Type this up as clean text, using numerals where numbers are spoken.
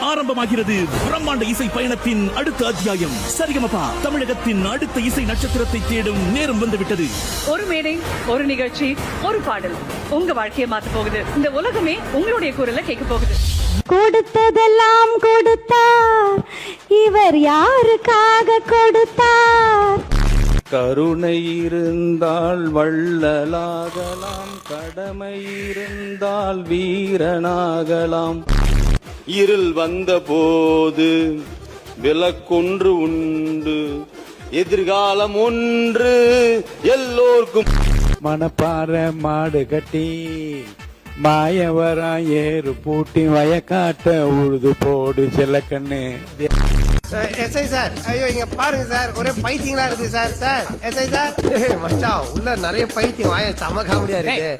ஆரம்பமாகிறது பிரம்மாண்ட இசை பயணத்தின் அடுத்த அத்தியாயம். சரிகமபா தமிழகத்தின் அடுத்த இசை நட்சத்திரத்தை தேடும் நேரம் வந்துவிட்டது. ஒரு மேடை, ஒரு நிகழ்ச்சி, ஒரு பாடல் உங்க வாழ்க்கையை மாத்த போகுது. இந்த உலகமே உங்களுடைய குரலை கேட்க போகுது. கொடுத்ததெல்லாம் கொடுத்தார், இவர் யாருக்காக கொடுத்தார்? கருணை இருந்தால் வள்ளலாகலாம், கடமை இருந்தால் வீரனாகலாம். இருள் வந்த போது விளக்கொன்று உண்டு, எதிர்காலம் ஒன்று எல்லோருக்கும். மணப்பாற மாடு கட்டி மாயவரா ஏறு பூட்டி வயக்காட்ட உழுது போடு செல்லக்கண்ணு. எஸ்ஐ சார், ஐயோ இங்க பாருங்க சார், ஒரே பைத்தியங்களா இருக்கு சார். சார் எஸ்ஐ சார், மச்சான் உள்ள நிறைய பைத்தியம், வாய செம காமெடியா இருக்கு.